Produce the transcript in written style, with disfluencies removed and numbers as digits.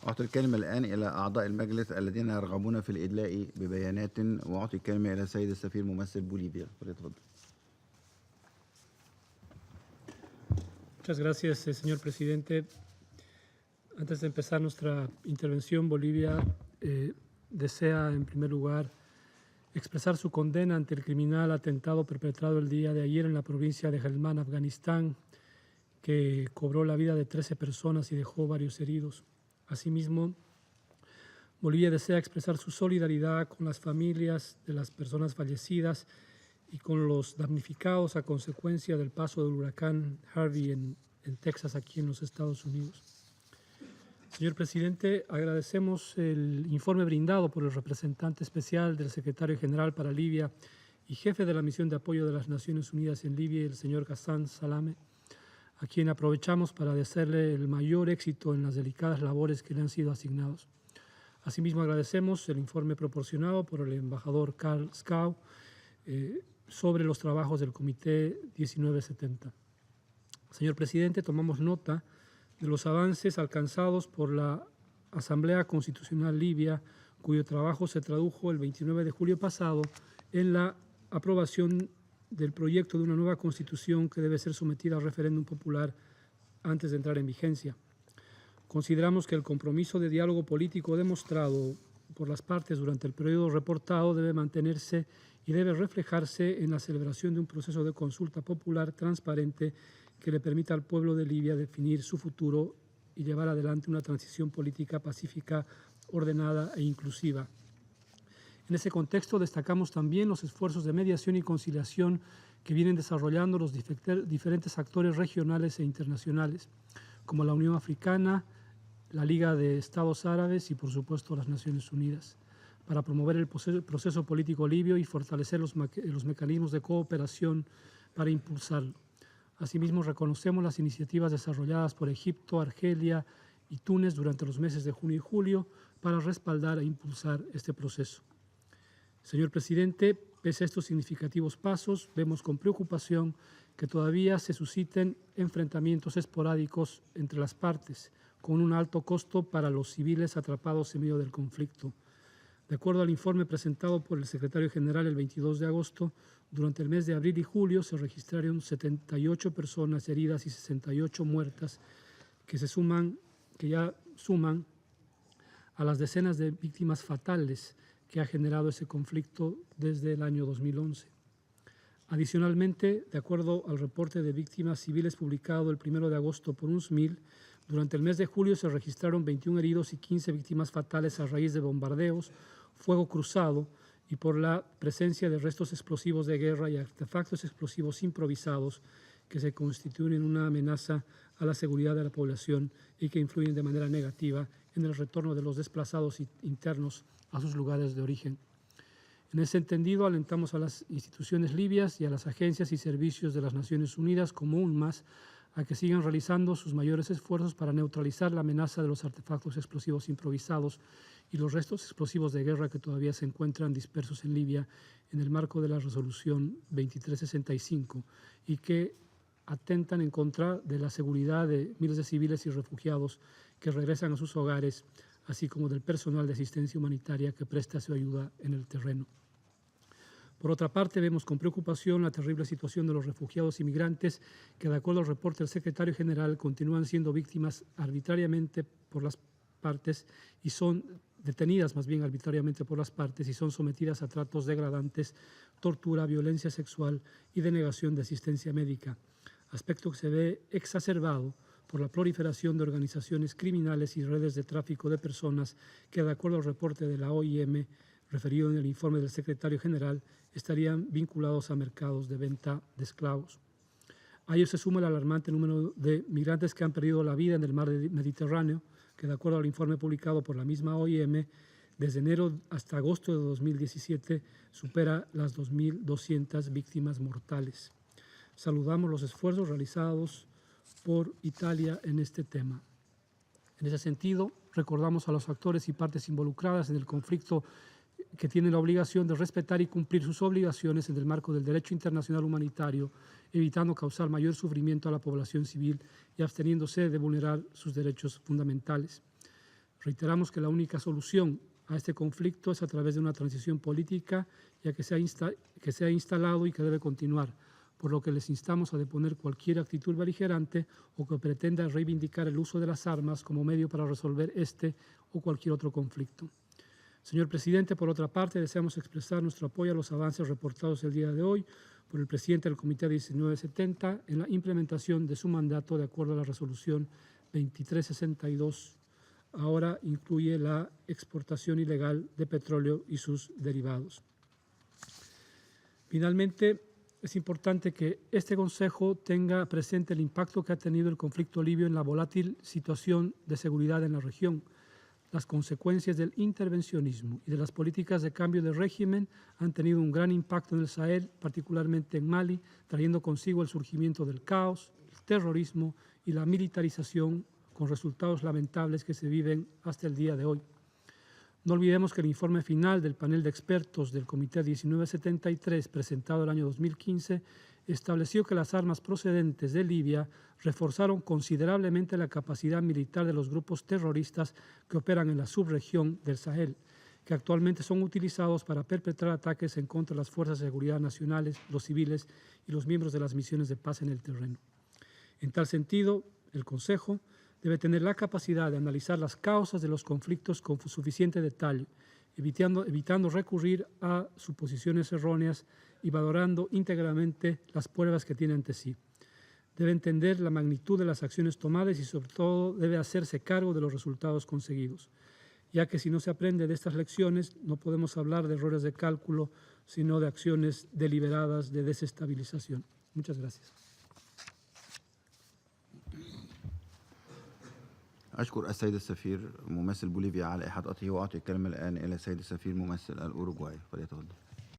أعطي الكلمة الآن إلى أعضاء المجلس الذين يرغبون في الإدلاء ببيانات، وأعطي الكلمة إلى السيد السفير ممثل بوليفيا. فليتفضل. Muchas gracias, señor presidente. Antes de empezar nuestra intervención, Bolivia desea, en primer lugar, expresar su condena ante el criminal atentado perpetrado el día de ayer en la provincia de Helmand, Afganistán, que cobró la vida de 13 personas y dejó varios heridos. Asimismo, Bolivia desea expresar su solidaridad con las familias de las personas fallecidas y con los damnificados a consecuencia del paso del huracán Harvey en Texas, aquí en los Estados Unidos. Señor presidente, agradecemos el informe brindado por el representante especial del secretario general para Libia y jefe de la misión de apoyo de las Naciones Unidas en Libia, el señor Ghassan Salame, a quien aprovechamos para desearle el mayor éxito en las delicadas labores que le han sido asignados. Asimismo, agradecemos el informe proporcionado por el embajador Karl Skau sobre los trabajos del Comité 1970. Señor presidente, tomamos nota de los avances alcanzados por la Asamblea Constitucional Libia, cuyo trabajo se tradujo el 29 de julio pasado en la aprobación del proyecto de una nueva constitución que debe ser sometida a referéndum popular antes de entrar en vigencia. Consideramos que el compromiso de diálogo político demostrado por las partes durante el periodo reportado debe mantenerse y debe reflejarse en la celebración de un proceso de consulta popular transparente que le permita al pueblo de Libia definir su futuro y llevar adelante una transición política pacífica, ordenada e inclusiva. En ese contexto destacamos también los esfuerzos de mediación y conciliación que vienen desarrollando los diferentes actores regionales e internacionales, como la Unión Africana, la Liga de Estados Árabes y, por supuesto, las Naciones Unidas, para promover el proceso político libio y fortalecer los mecanismos de cooperación para impulsarlo. Asimismo, reconocemos las iniciativas desarrolladas por Egipto, Argelia y Túnez durante los meses de junio y julio para respaldar e impulsar este proceso. Señor presidente, pese a estos significativos pasos, vemos con preocupación que todavía se susciten enfrentamientos esporádicos entre las partes, con un alto costo para los civiles atrapados en medio del conflicto. De acuerdo al informe presentado por el secretario general el 22 de agosto, durante el mes de abril y julio se registraron 78 personas heridas y 68 muertas, que ya suman a las decenas de víctimas fatales que ha generado ese conflicto desde el año 2011. Adicionalmente, de acuerdo al reporte de víctimas civiles publicado el 1 de agosto por UNSMIL, durante el mes de julio se registraron 21 heridos y 15 víctimas fatales a raíz de bombardeos, fuego cruzado y por la presencia de restos explosivos de guerra y artefactos explosivos improvisados que se constituyen una amenaza a la seguridad de la población y que influyen de manera negativa en el retorno de los desplazados internos a sus lugares de origen. En ese entendido, alentamos a las instituciones libias y a las agencias y servicios de las Naciones Unidas, como UNMAS, a que sigan realizando sus mayores esfuerzos para neutralizar la amenaza de los artefactos explosivos improvisados y los restos explosivos de guerra que todavía se encuentran dispersos en Libia en el marco de la resolución 2365 y que atentan en contra de la seguridad de miles de civiles y refugiados que regresan a sus hogares, así como del personal de asistencia humanitaria que presta su ayuda en el terreno. Por otra parte, vemos con preocupación la terrible situación de los refugiados y migrantes que, de acuerdo al reporte del secretario general, continúan siendo víctimas arbitrariamente por las partes y son detenidas más bien arbitrariamente por las partes y son sometidas a tratos degradantes, tortura, violencia sexual y denegación de asistencia médica, aspecto que se ve exacerbado por la proliferación de organizaciones criminales y redes de tráfico de personas que, de acuerdo al reporte de la OIM, referido en el informe del secretario general, estarían vinculados a mercados de venta de esclavos. A ello se suma el alarmante número de migrantes que han perdido la vida en el mar Mediterráneo, que, de acuerdo al informe publicado por la misma OIM, desde enero hasta agosto de 2017 supera las 2.200 víctimas mortales. Saludamos los esfuerzos realizados por Italia en este tema. En ese sentido, recordamos a los actores y partes involucradas en el conflicto que tienen la obligación de respetar y cumplir sus obligaciones en el marco del derecho internacional humanitario, evitando causar mayor sufrimiento a la población civil y absteniéndose de vulnerar sus derechos fundamentales. Reiteramos que la única solución a este conflicto es a través de una transición política, ya que se ha instalado y que debe continuar, por lo que les instamos a deponer cualquier actitud beligerante o que pretenda reivindicar el uso de las armas como medio para resolver este o cualquier otro conflicto. Señor presidente, por otra parte, deseamos expresar nuestro apoyo a los avances reportados el día de hoy por el presidente del Comité 1970 en la implementación de su mandato de acuerdo a la resolución 2362. Ahora incluye la exportación ilegal de petróleo y sus derivados. Finalmente, es importante que este Consejo tenga presente el impacto que ha tenido el conflicto libio en la volátil situación de seguridad en la región. Las consecuencias del intervencionismo y de las políticas de cambio de régimen han tenido un gran impacto en el Sahel, particularmente en Mali, trayendo consigo el surgimiento del caos, el terrorismo y la militarización, con resultados lamentables que se viven hasta el día de hoy. No olvidemos que el informe final del panel de expertos del Comité 1973, presentado el año 2015, estableció que las armas procedentes de Libia reforzaron considerablemente la capacidad militar de los grupos terroristas que operan en la subregión del Sahel, que actualmente son utilizados para perpetrar ataques en contra de las fuerzas de seguridad nacionales, los civiles y los miembros de las misiones de paz en el terreno. En tal sentido, el Consejo debe tener la capacidad de analizar las causas de los conflictos con suficiente detalle, evitando recurrir a suposiciones erróneas y valorando íntegramente las pruebas que tiene ante sí. Debe entender la magnitud de las acciones tomadas y, sobre todo, debe hacerse cargo de los resultados conseguidos, ya que si no se aprende de estas lecciones, no podemos hablar de errores de cálculo, sino de acciones deliberadas de desestabilización. Muchas gracias. أشكر السيد السفير ممثل بوليفيا على إحاطته، وأعطي الكلمة الآن إلى السيد السفير ممثل الأوروغواي، فليتفضل.